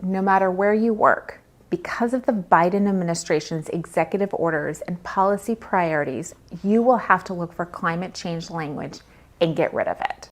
no matter where you work, because of the Biden administration's executive orders and policy priorities, you will have to look for climate change language and get rid of it.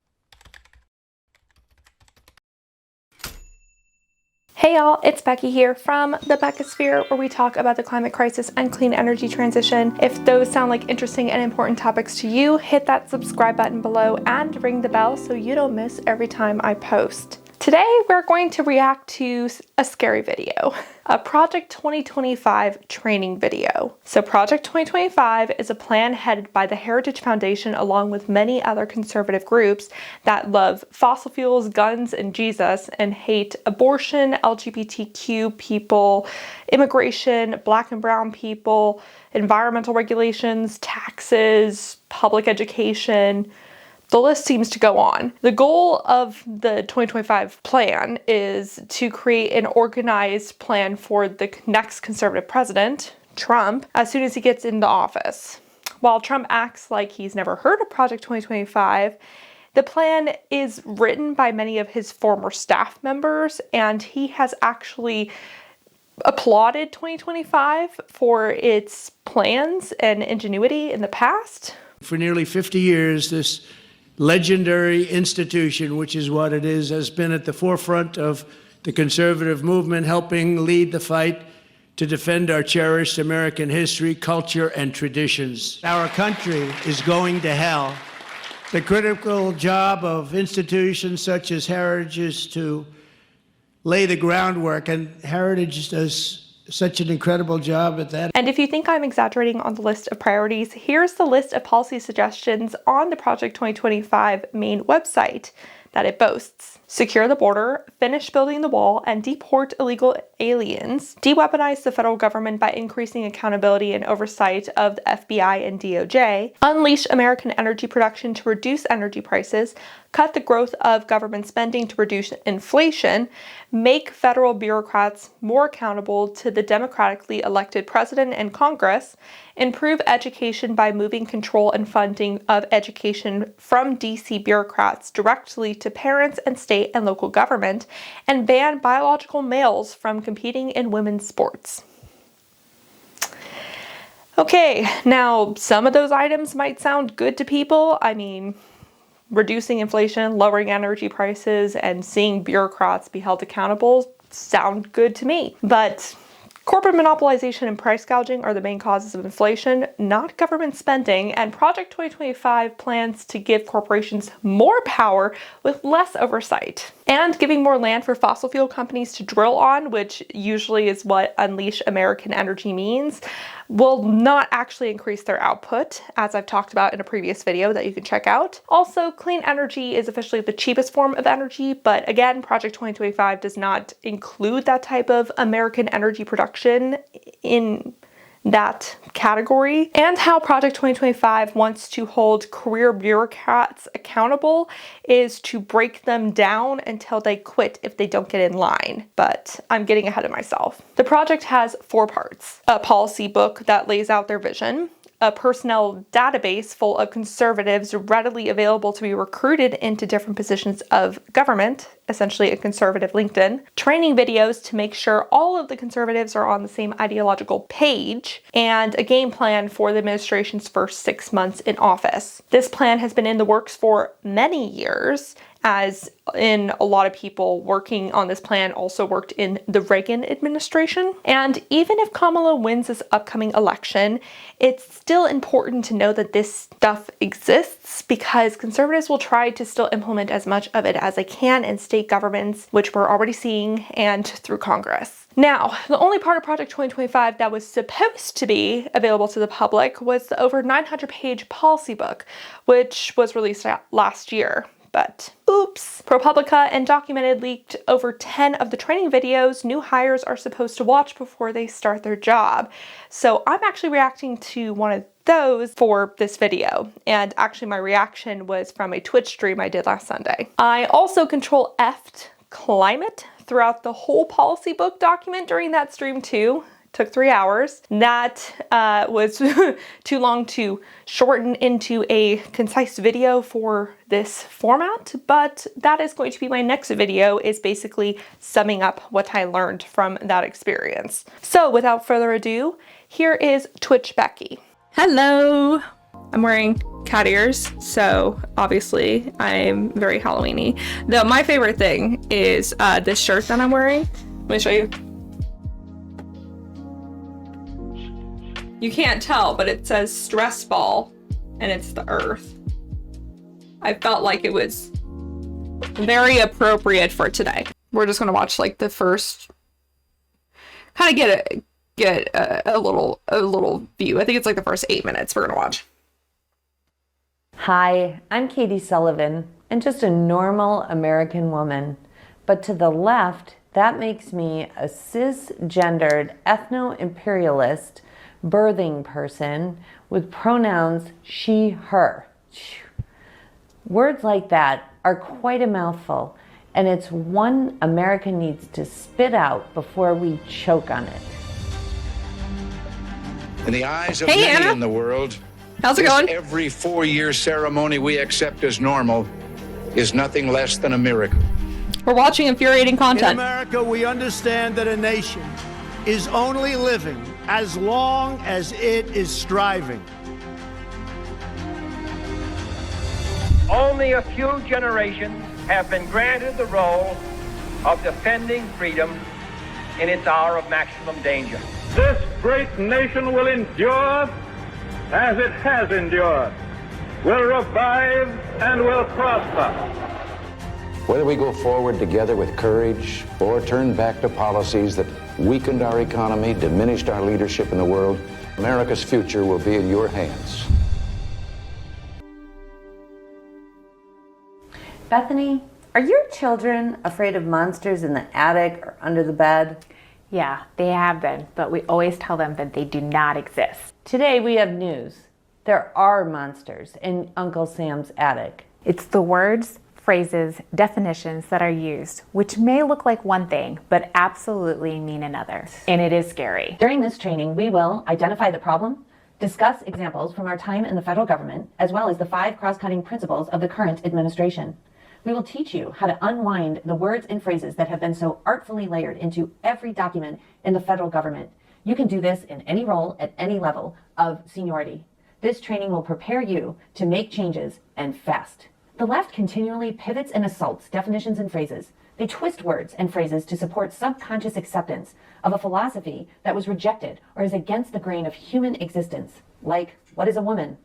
Hey y'all, it's Becky here from the Beckisphere, where we talk about the climate crisis and clean energy transition. If those sound like interesting and important topics to you, hit that subscribe button below and ring the bell so you don't miss every time I post. Today, we're going to react to a scary video, a Project 2025 training video. So Project 2025 is a plan headed by the Heritage Foundation along with many other conservative groups that love fossil fuels, guns, and Jesus, and hate abortion, LGBTQ people, immigration, black and brown people, environmental regulations, taxes, public education. The list seems to go on. The goal of the 2025 plan is to create an organized plan for the next conservative president, Trump, as soon as he gets into office. While Trump acts like he's never heard of Project 2025, the plan is written by many of his former staff members, and he has actually applauded 2025 for its plans and ingenuity in the past. For nearly 50 years, this legendary institution, which is what it is, has been at the forefront of the conservative movement, helping lead the fight to defend our cherished American history, culture, and traditions. Our country is going to hell. The critical job of institutions such as Heritage is to lay the groundwork, and Heritage does such an incredible job at that. And if you think I'm exaggerating on the list of priorities, here's the list of policy suggestions on the Project 2025 main website that it boasts. Secure the border, finish building the wall, and deport illegal aliens. De-weaponize the federal government by increasing accountability and oversight of the FBI and DOJ. Unleash American energy production to reduce energy prices. Cut the growth of government spending to reduce inflation. Make federal bureaucrats more accountable to the democratically elected president and Congress. Improve education by moving control and funding of education from DC bureaucrats directly to parents and state and local government, and ban biological males from competing in women's sports. Okay, now some of those items might sound good to people. I mean, reducing inflation, lowering energy prices, and seeing bureaucrats be held accountable sound good to me. But corporate monopolization and price gouging are the main causes of inflation, not government spending, and Project 2025 plans to give corporations more power with less oversight. And giving more land for fossil fuel companies to drill on, which usually is what Unleash American Energy means, will not actually increase their output, as I've talked about in a previous video that you can check out. Also, clean energy is officially the cheapest form of energy, but again, Project 2025 does not include that type of American energy production in that category. And how Project 2025 wants to hold career bureaucrats accountable is to break them down until they quit if they don't get in line. But I'm getting ahead of myself. The project has 4 parts: a policy book that lays out their vision, a personnel database full of conservatives readily available to be recruited into different positions of government, essentially a conservative LinkedIn, training videos to make sure all of the conservatives are on the same ideological page, and a game plan for the administration's first 6 months in office. This plan has been in the works for many years, as in a lot of people working on this plan also worked in the Reagan administration. And even if Kamala wins this upcoming election, it's still important to know that this stuff exists, because conservatives will try to still implement as much of it as they can in state governments, which we're already seeing, and through Congress. Now, the only part of Project 2025 that was supposed to be available to the public was the over 900-page policy book, which was released last year. But oops. ProPublica and Documented leaked over 10 of the training videos new hires are supposed to watch before they start their job. So I'm actually reacting to one of those for this video. And actually my reaction was from a Twitch stream I did last Sunday. I also Control F'd climate throughout the whole policy book document during that stream too, Took 3 hours. That was too long to shorten into a concise video for this format, but that is going to be my next video, is basically summing up what I learned from that experience. So without further ado, here is Twitch Becky. Hello! I'm wearing cat ears, so obviously I'm very Halloween-y. Though my favorite thing is this shirt that I'm wearing. Let me show you. You can't tell, but it says stress ball, and it's the earth. I felt like it was very appropriate for today. We're just gonna watch like the first, kind of get a little view. I think it's like the first 8 minutes we're gonna watch. Hi, I'm Katie Sullivan, and just a normal American woman. But to the left, that makes me a cisgendered ethno-imperialist birthing person with pronouns she, her. Words like that are quite a mouthful, and it's one America needs to spit out before we choke on it. In the eyes of Hey, many Anna. in the world, How's it this going? every 4-year ceremony we accept as normal is nothing less than a miracle. We're watching infuriating In content. America, we understand that a nation is only living as long as it is striving. Only a few generations have been granted the role of defending freedom in its hour of maximum danger. This great nation will endure as it has endured, will revive and will prosper. Whether we go forward together with courage or turn back to policies that weakened our economy, diminished our leadership in the world, America's future will be in your hands. Bethany, are your children afraid of monsters in the attic or under the bed? Yeah, they have been, but we always tell them that they do not exist. Today we have news. There are monsters in Uncle Sam's attic. It's the words, phrases, definitions that are used, which may look like one thing, but absolutely mean another. And it is scary. During this training, we will identify the problem, discuss examples from our time in the federal government, as well as the 5 cross-cutting principles of the current administration. We will teach you how to unwind the words and phrases that have been so artfully layered into every document in the federal government. You can do this in any role at any level of seniority. This training will prepare you to make changes, and fast. The left continually pivots and assaults definitions and phrases. They twist words and phrases to support subconscious acceptance of a philosophy that was rejected or is against the grain of human existence, like, what is a woman?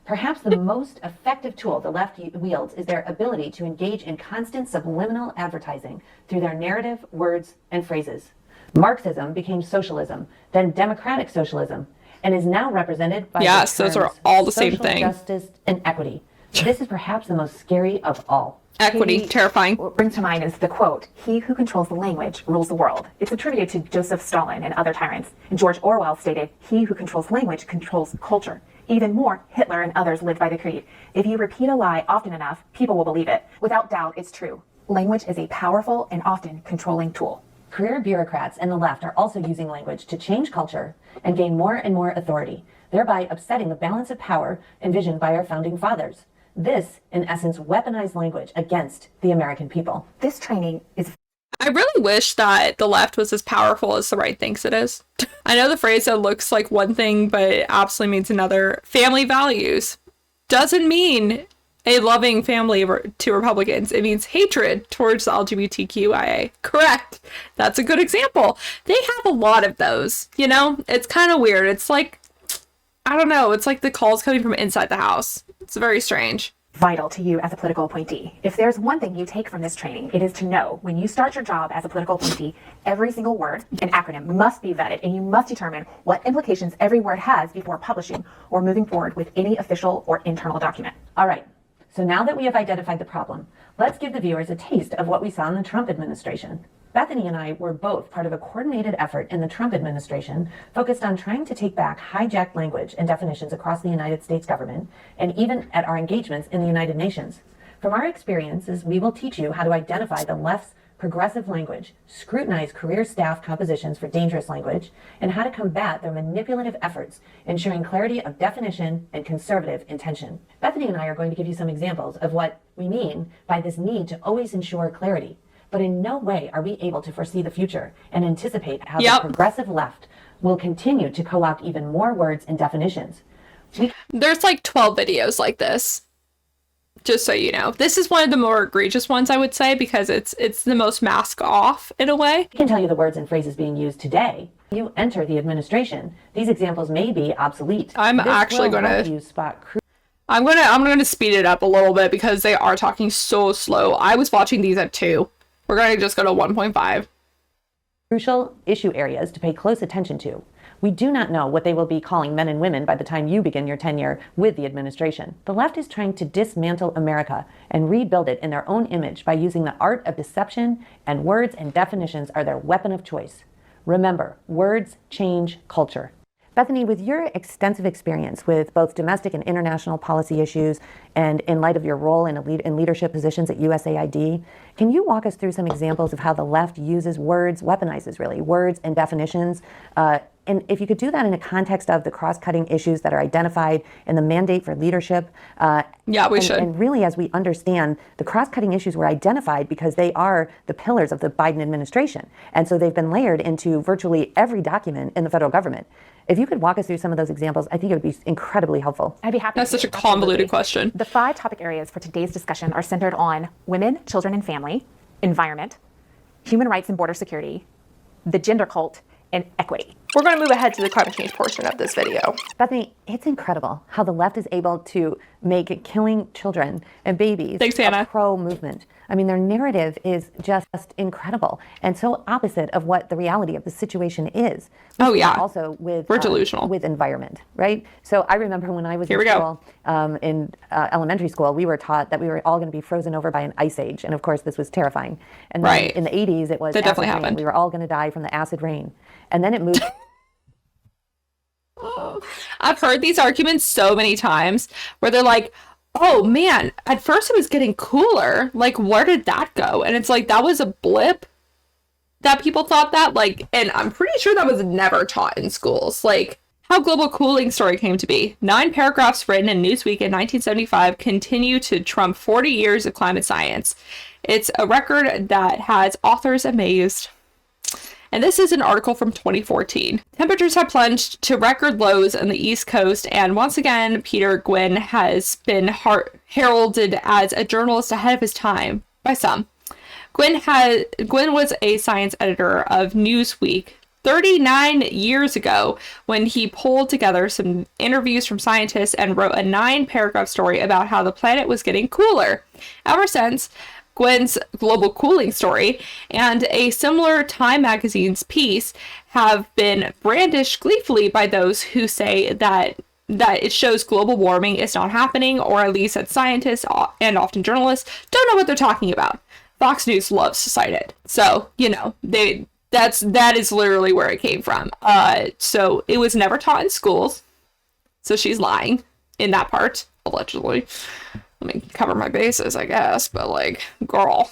Perhaps the most effective tool the left wields is their ability to engage in constant subliminal advertising through their narrative, words, and phrases. Marxism became socialism, then democratic socialism, and is now represented by Yes, the those are terms all the same social thing. justice and equity. This is perhaps the most scary of all. Equity, Katie, terrifying. What brings to mind is the quote, "He who controls the language rules the world." It's attributed to Joseph Stalin and other tyrants. And George Orwell stated, "He who controls language controls culture." Even more, Hitler and others lived by the creed. If you repeat a lie often enough, people will believe it. Without doubt, it's true. Language is a powerful and often controlling tool. Career bureaucrats and the left are also using language to change culture and gain more and more authority, thereby upsetting the balance of power envisioned by our founding fathers. This, in essence, weaponized language against the American people. This training is I really wish that the left was as powerful as the right thinks it is. I know the phrase that looks like one thing, but it absolutely means another. Family values doesn't mean a loving family to Republicans. It means hatred towards the LGBTQIA. Correct. That's a good example. They have a lot of those, you know? It's kind of weird. It's like, I don't know. It's like the calls coming from inside the house. It's very strange. vital to you as a political appointee. If there's one thing you take from this training, it is to know when you start your job as a political appointee, every single word and acronym must be vetted, and you must determine what implications every word has before publishing or moving forward with any official or internal document. All right, so now that we have identified the problem, let's give the viewers a taste of what we saw in the Trump administration. Bethany and I were both part of a coordinated effort in the Trump administration focused on trying to take back hijacked language and definitions across the United States government and even at our engagements in the United Nations. From our experiences, we will teach you how to identify the left's progressive language, scrutinize career staff compositions for dangerous language, and how to combat their manipulative efforts, ensuring clarity of definition and conservative intention. Bethany and I are going to give you some examples of what we mean by this need to always ensure clarity, but in no way are we able to foresee the future and anticipate how the progressive left will continue to co-opt even more words and definitions. There's like 12 videos like this, just so you know. This is one of the more egregious ones, I would say, because it's the most mask off in a way. I can tell you the words and phrases being used today. You enter the administration. These examples may be obsolete. I'm actually going to I'm going to speed it up a little bit because they are talking so slow. I was watching these at 2. We're going to just go to 1.5. Crucial issue areas to pay close attention to. We do not know what they will be calling men and women by the time you begin your tenure with the administration. The left is trying to dismantle America and rebuild it in their own image by using the art of deception, and words and definitions are their weapon of choice. Remember, words change culture. Bethany, with your extensive experience with both domestic and international policy issues, and in light of your role in leadership positions at USAID, can you walk us through some examples of how the left uses words, weaponizes really, words and definitions? And if you could do that in a context of the cross-cutting issues that are identified in the mandate for leadership. Yeah, we should. And really, as we understand, the cross-cutting issues were identified because they are the pillars of the Biden administration. And so they've been layered into virtually every document in the federal government. If you could walk us through some of those examples, I think it would be incredibly helpful. I'd be happy. That's such a convoluted question. The 5 topic areas for today's discussion are centered on women, children, and family, environment, human rights and border security, the gender cult, and equity. We're going to move ahead to the climate change portion of this video. Bethany, it's incredible how the left is able to make killing children and babies a pro-movement. I mean, their narrative is just incredible and so opposite of what the reality of the situation is. Oh, yeah. Also with we're delusional with environment, right? So I remember when I was in school, in elementary school, we were taught that we were all going to be frozen over by an ice age, and of course, this was terrifying. And then in the 80s, it was that definitely acid happened. rain. We were all going to die from the acid rain, and then it moved. I've heard these arguments so many times where they're like, oh man, at first it was getting cooler. Like, where did that go? And it's like, that was a blip that people thought that, like, and I'm pretty sure that was never taught in schools. Like, how global cooling story came to be. 9 paragraphs written in Newsweek in 1975 continue to trump 40 years of climate science. It's a record that has authors amazed. And this is an article from 2014. Temperatures have plunged to record lows on the East Coast, and once again, Peter Gwynn has been heralded as a journalist ahead of his time by some. Gwynn was a science editor of Newsweek 39 years ago when he pulled together some interviews from scientists and wrote a 9-paragraph story about how the planet was getting cooler. Ever since, Gwynn's global cooling story and a similar Time magazine's piece have been brandished gleefully by those who say that it shows global warming is not happening, or at least that scientists and often journalists don't know what they're talking about. Fox News loves to cite it. So, you know, that is literally where it came from. So it was never taught in schools. So she's lying in that part, allegedly. Let me cover my bases, I guess, but like, girl.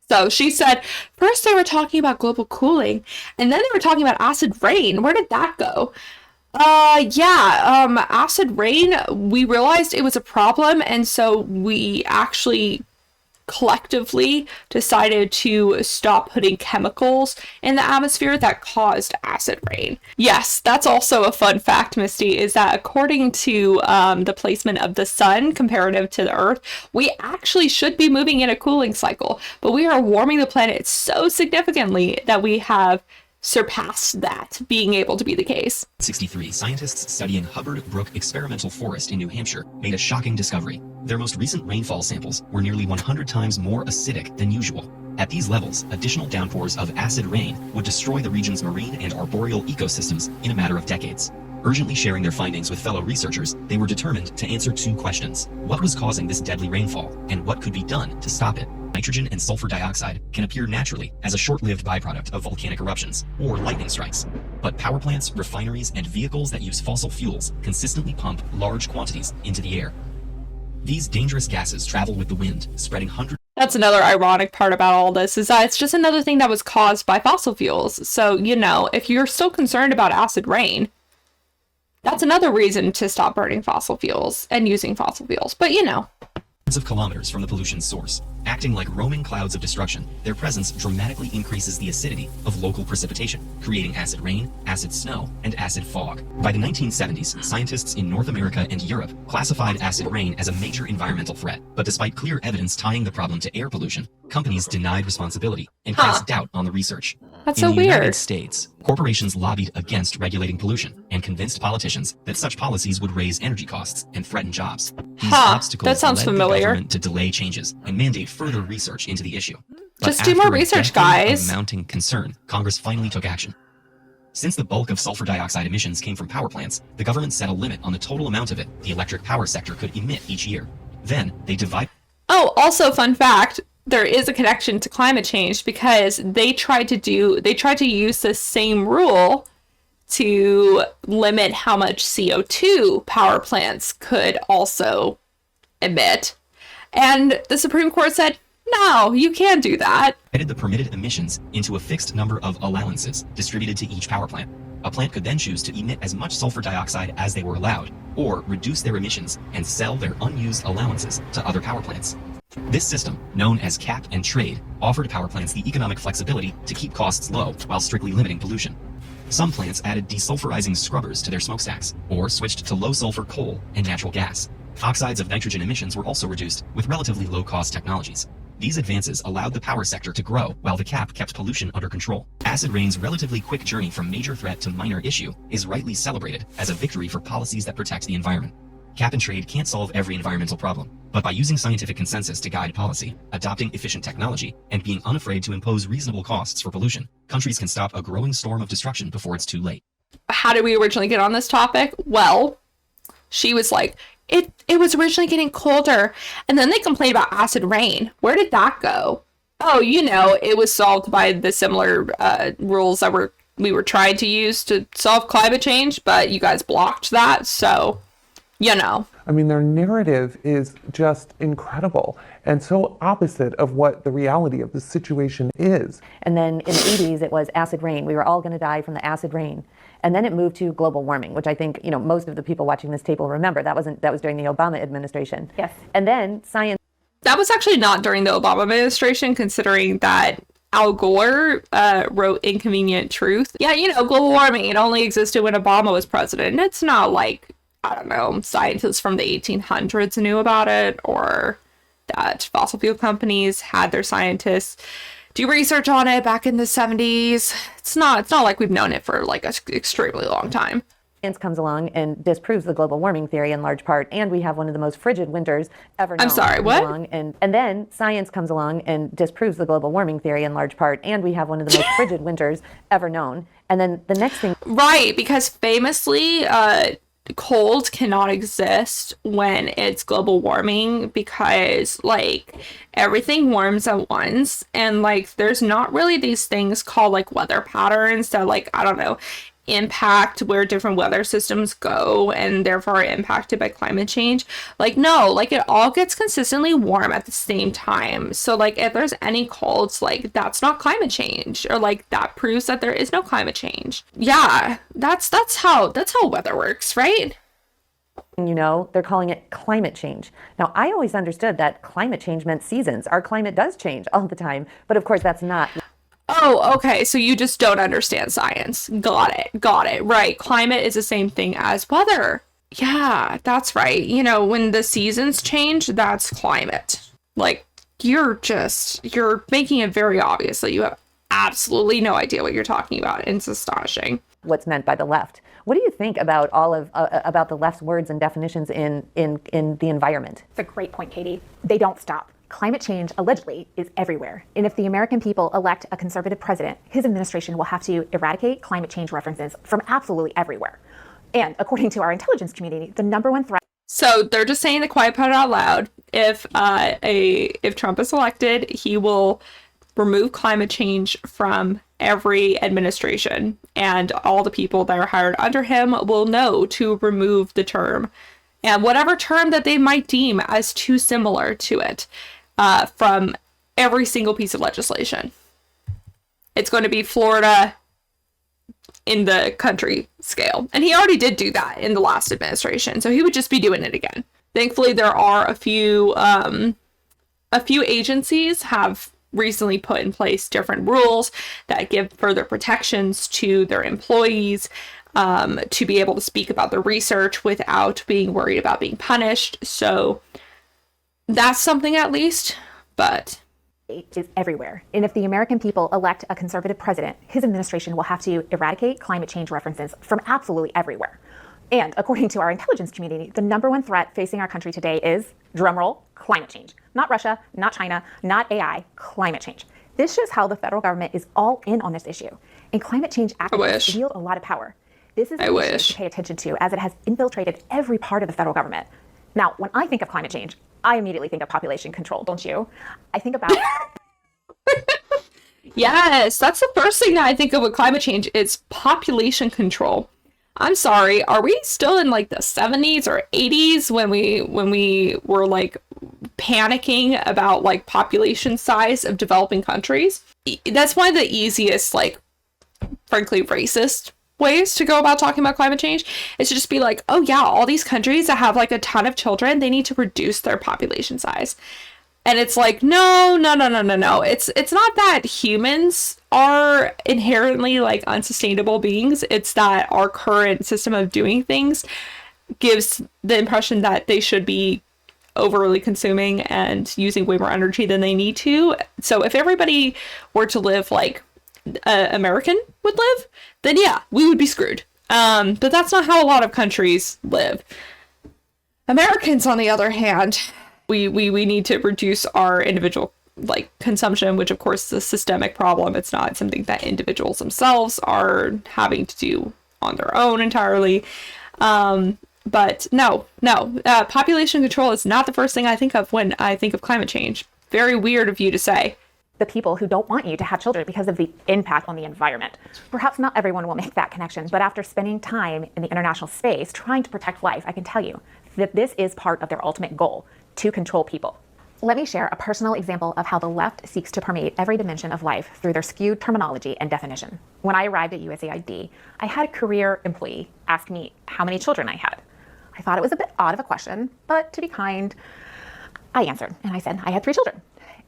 So she said, first they were talking about global cooling, and then they were talking about acid rain. Where did that go? Acid rain, we realized it was a problem, and so we actually collectively decided to stop putting chemicals in the atmosphere that caused acid rain. Yes, that's also a fun fact, Misty, is that according to the placement of the sun comparative to the earth, we actually should be moving in a cooling cycle, but we are warming the planet so significantly that we have surpassed that being able to be the case. 63 scientists studying Hubbard Brook Experimental Forest in New Hampshire made a shocking discovery. Their most recent rainfall samples were nearly 100 times more acidic than usual. At these levels, additional downpours of acid rain would destroy the region's marine and arboreal ecosystems in a matter of decades. Urgently sharing their findings with fellow researchers, they were determined to answer 2 questions. What was causing this deadly rainfall, and what could be done to stop it? Nitrogen and sulfur dioxide can appear naturally as a short-lived byproduct of volcanic eruptions or lightning strikes. But power plants, refineries, and vehicles that use fossil fuels consistently pump large quantities into the air. These dangerous gases travel with the wind, spreading hundreds That's another ironic part about all this, is that it's just another thing that was caused by fossil fuels. So, if you're still concerned about acid rain, that's another reason to stop burning fossil fuels and using fossil fuels. But Of kilometers from the pollution source. Acting like roaming clouds of destruction, their presence dramatically increases the acidity of local precipitation, creating acid rain, acid snow, and acid fog. By the 1970s, scientists in North America and Europe classified acid rain as a major environmental threat. But despite clear evidence tying the problem to air pollution, companies denied responsibility and cast doubt on the research. That's in so the weird. United States, corporations lobbied against regulating pollution and convinced politicians that such policies would raise energy costs and threaten jobs. These obstacles that sounds led familiar. the government to delay changes and mandate further research into the issue. But Just do more after a research, decade guys. of mounting concern, Congress finally took action. Since the bulk of sulfur dioxide emissions came from power plants, the government set a limit on the total amount of it the electric power sector could emit each year. Then they divided. Oh, also fun fact, there is a connection to climate change because they tried to use the same rule to limit how much CO2 power plants could also emit. And the Supreme Court said, no, you can't do that. Divided the permitted emissions into a fixed number of allowances distributed to each power plant. A plant could then choose to emit as much sulfur dioxide as they were allowed, or reduce their emissions and sell their unused allowances to other power plants. This system, known as cap and trade, offered power plants the economic flexibility to keep costs low while strictly limiting pollution. Some plants added desulfurizing scrubbers to their smokestacks, or switched to low-sulfur coal and natural gas. Oxides of nitrogen emissions were also reduced with relatively low-cost technologies. These advances allowed the power sector to grow while the cap kept pollution under control. Acid rain's relatively quick journey from major threat to minor issue is rightly celebrated as a victory for policies that protect the environment. Cap and trade can't solve every environmental problem, but by using scientific consensus to guide policy, adopting efficient technology, and being unafraid to impose reasonable costs for pollution, countries can stop a growing storm of destruction before it's too late. How did we originally get on this topic? Well, she was like, it was originally getting colder, and then they complained about acid rain. Where did that go? Oh, it was solved by the similar rules that we were trying to use to solve climate change, but you guys blocked that, so I mean, their narrative is just incredible and so opposite of what the reality of the situation is. And then in the 80s, it was acid rain. We were all going to die from the acid rain. And then it moved to global warming, which I think, most of the people watching this tape will remember. That was during the Obama administration. Yes. And then science. That was actually not during the Obama administration, considering that Al Gore wrote Inconvenient Truth. Yeah, global warming, it only existed when Obama was president. And it's not like, I don't know, scientists from the 1800s knew about it, or that fossil fuel companies had their scientists do research on it back in the 70s. It's not like we've known it for like an extremely long time. Science comes along and disproves the global warming theory in large part, and we have one of the most frigid winters ever known. I'm sorry, what? And then science comes along and disproves the global warming theory in large part, and we have one of the most frigid winters ever known. And then the next thing... Right, because famously, cold cannot exist when it's global warming, because everything warms at once, and there's not really these things called weather patterns that I don't know, impact where different weather systems go and therefore are impacted by climate change. No, it all gets consistently warm at the same time. So if there's any colds, that's not climate change, or that proves that there is no climate change. Yeah, that's how weather works, right? They're calling it climate change. Now, I always understood that climate change meant seasons. Our climate does change all the time, but of course that's not. Oh, okay, so you just don't understand science. Got it. Right, climate is the same thing as weather. Yeah, that's right. When the seasons change, that's climate. You're making it very obvious that you have absolutely no idea what you're talking about. It's astonishing. What's meant by the left. What do you think about all of about the left's words and definitions in the environment? It's a great point, Katie. They don't stop. Climate change, allegedly, is everywhere. And if the American people elect a conservative president, his administration will have to eradicate climate change references from absolutely everywhere. And according to our intelligence community, the number one threat... So they're just saying the quiet part out loud. If Trump is elected, he will remove climate change from every administration, and all the people that are hired under him will know to remove the term, and whatever term that they might deem as too similar to it, from every single piece of legislation. It's going to be Florida in the country scale. And he already did do that in the last administration, so he would just be doing it again. Thankfully, there are a few agencies have recently put in place different rules that give further protections to their employees to be able to speak about their research without being worried about being punished. So that's something at least, but is everywhere. And if the American people elect a conservative president, his administration will have to eradicate climate change references from absolutely everywhere. And according to our intelligence community, the number one threat facing our country today is, drumroll, climate change. Not Russia, not China, not AI, climate change. This shows how the federal government is all in on this issue. And climate change activists wield a lot of power. This is an issue to pay attention to, as it has infiltrated every part of the federal government. Now, when I think of climate change, I immediately think of population control, don't you? I think about... Yes, that's the first thing that I think of with climate change is population control. I'm sorry, are we still in like the 70s or 80s when we were like panicking about like population size of developing countries? That's one of the easiest, like, frankly, racist ways to go about talking about climate change is to just be like, oh yeah, all these countries that have like a ton of children, they need to reduce their population size. And it's like, no. It's not that humans are inherently like unsustainable beings. It's that our current system of doing things gives the impression that they should be overly consuming and using way more energy than they need to. So if everybody were to live like American would live, then yeah, we would be screwed. But that's not how a lot of countries live. Americans, on the other hand, we need to reduce our individual like consumption, which of course is a systemic problem. It's not something that individuals themselves are having to do on their own entirely. But no, population control is not the first thing I think of when I think of climate change. Very weird of you to say. The people who don't want you to have children because of the impact on the environment. Perhaps not everyone will make that connection, but after spending time in the international space trying to protect life, I can tell you that this is part of their ultimate goal, to control people. Let me share a personal example of how the left seeks to permeate every dimension of life through their skewed terminology and definition. When I arrived at USAID, I had a career employee ask me how many children I had. I thought it was a bit odd of a question, but to be kind, I answered, and I said I had 3 children.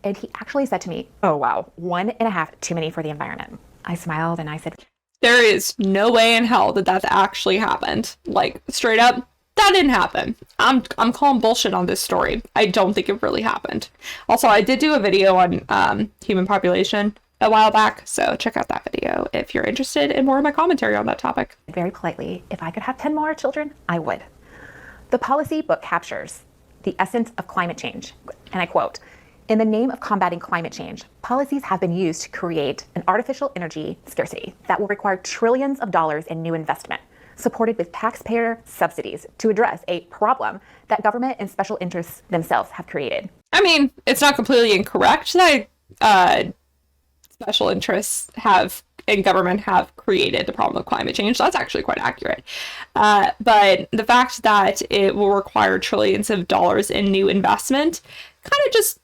And he actually said to me, oh wow, 1.5 too many for the environment. I smiled and I said, there is no way in hell that that's actually happened. Like, straight up, that didn't happen. I'm calling bullshit on this story. I don't think it really happened. Also, I did do a video on human population a while back, so check out that video if you're interested in more of my commentary on that topic. Very politely, if I could have 10 more children, I would. The policy book captures the essence of climate change, and I quote, in the name of combating climate change, policies have been used to create an artificial energy scarcity that will require trillions of dollars in new investment, supported with taxpayer subsidies to address a problem that government and special interests themselves have created. I mean, it's not completely incorrect that special interests in government have created the problem of climate change. That's actually quite accurate. But the fact that it will require trillions of dollars in new investment kind of just,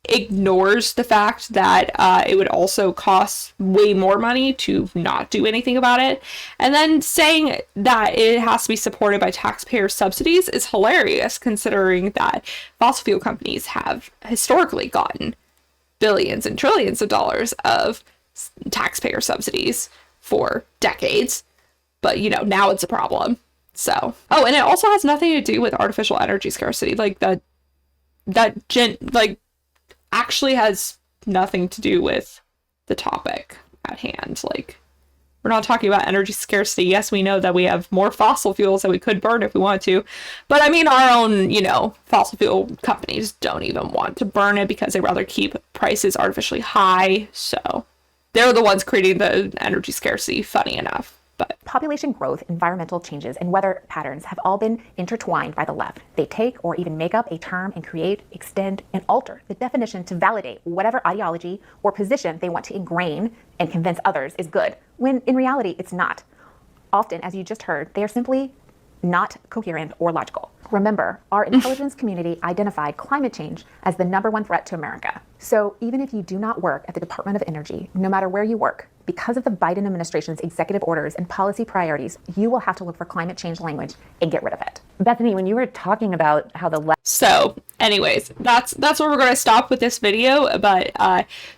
ignores the fact that it would also cost way more money to not do anything about it. And then saying that it has to be supported by taxpayer subsidies is hilarious, considering that fossil fuel companies have historically gotten billions and trillions of dollars of taxpayer subsidies for decades. But, now it's a problem. So, and it also has nothing to do with artificial energy scarcity. Like actually has nothing to do with the topic at hand. Like, we're not talking about energy scarcity. Yes, we know that we have more fossil fuels that we could burn if we wanted to. But I mean, our own, fossil fuel companies don't even want to burn it because they rather keep prices artificially high. So they're the ones creating the energy scarcity, funny enough. But population growth, environmental changes, and weather patterns have all been intertwined by the left. They take or even make up a term and create, extend, and alter the definition to validate whatever ideology or position they want to ingrain and convince others is good, when in reality it's not. Often, as you just heard, they are simply not coherent or logical. Remember, our intelligence community identified climate change as the #1 threat to America. So even if you do not work at the Department of Energy, no matter where you work, because of the Biden administration's executive orders and policy priorities, you will have to look for climate change language and get rid of it. Bethany, when you were talking about how the left. So anyways, that's where we're going to stop with this video, but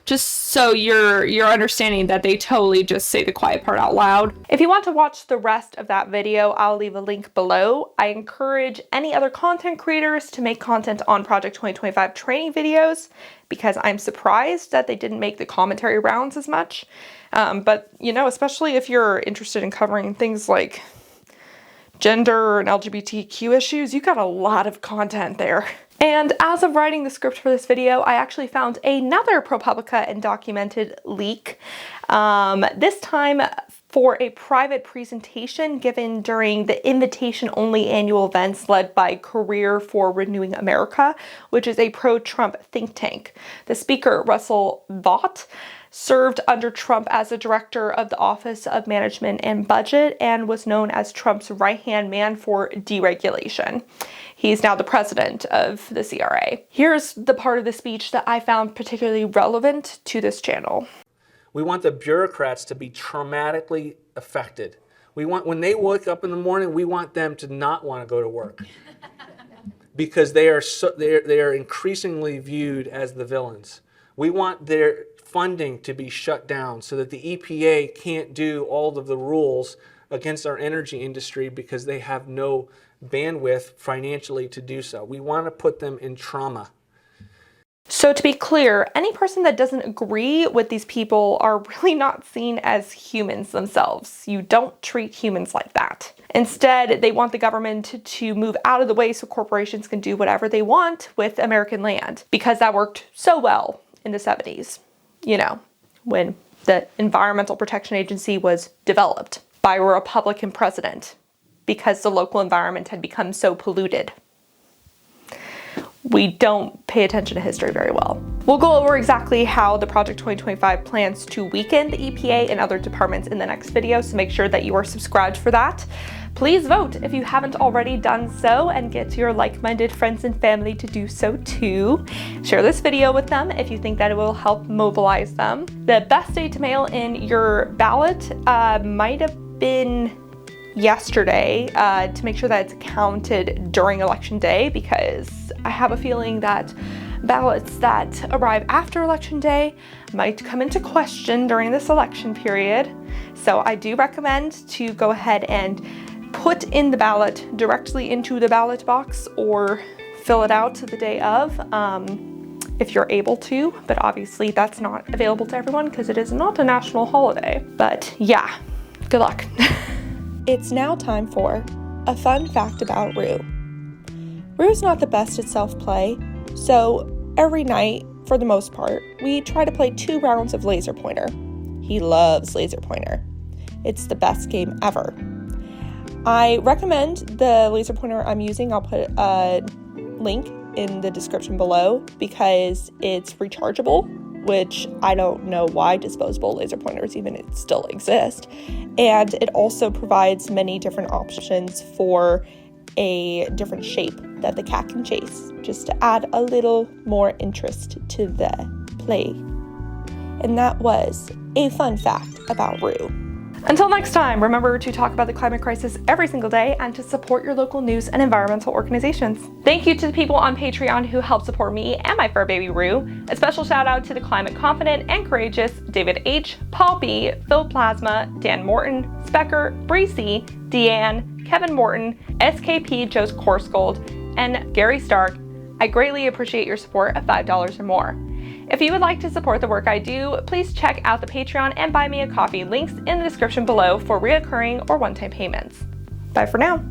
just so you're understanding that they totally just say the quiet part out loud. If you want to watch the rest of that video, I'll leave a link below. I encourage any other content creators to make content on Project 2025 training videos, because I'm surprised that they didn't make the commentary rounds as much. But, you know, especially if you're interested in covering things like gender and LGBTQ issues, you got a lot of content there. And as of writing the script for this video, I actually found another ProPublica and documented leak, this time for a private presentation given during the invitation-only annual events led by Career for Renewing America, which is a pro-Trump think tank. The speaker, Russell Vought, served under Trump as the director of the Office of Management and Budget and was known as Trump's right-hand man for deregulation. He's now the president of the CRA. Here's the part of the speech that I found particularly relevant to this channel. We want the bureaucrats to be traumatically affected. We want, when they wake up in the morning, we want them to not want to go to work because they are increasingly viewed as the villains. We want their funding to be shut down so that the EPA can't do all of the rules against our energy industry because they have no bandwidth financially to do so. We want to put them in trauma. So to be clear, any person that doesn't agree with these people are really not seen as humans themselves. You don't treat humans like that. Instead, they want the government to move out of the way so corporations can do whatever they want with American land, because that worked so well in the 70s, you know, when the Environmental Protection Agency was developed by a Republican president because the local environment had become so polluted. We don't pay attention to history very well. We'll go over exactly how the Project 2025 plans to weaken the EPA and other departments in the next video, so make sure that you are subscribed for that. Please vote if you haven't already done so, and get your like-minded friends and family to do so too. Share this video with them if you think that it will help mobilize them. The best day to mail in your ballot might have been yesterday to make sure that it's counted during election day, because I have a feeling that ballots that arrive after election day might come into question during this election period. So I do recommend to go ahead and put in the ballot directly into the ballot box or fill it out the day of if you're able to, but obviously that's not available to everyone because it is not a national holiday. But yeah, good luck. It's now time for a fun fact about Rue. Rue's not the best at self-play, so every night, for the most part, we try to play 2 rounds of laser pointer. He loves laser pointer. It's the best game ever. I recommend the laser pointer I'm using. I'll put a link in the description below because it's rechargeable, which I don't know why disposable laser pointers even still exist. And it also provides many different options for a different shape that the cat can chase, just to add a little more interest to the play. And that was a fun fact about Rue. Until next time, remember to talk about the climate crisis every single day and to support your local news and environmental organizations. Thank you to the people on Patreon who help support me and my fur baby Rue. A special shout out to the climate confident and courageous David H., Paul B., Phil Plasma, Dan Morton, Specker, Bree C., Deanne, Kevin Morton, SKP Joe's Course Gold, and Gary Stark. I greatly appreciate your support of $5 or more. If you would like to support the work I do, please check out the Patreon and buy me a coffee, links in the description below for reoccurring or one-time payments. Bye for now.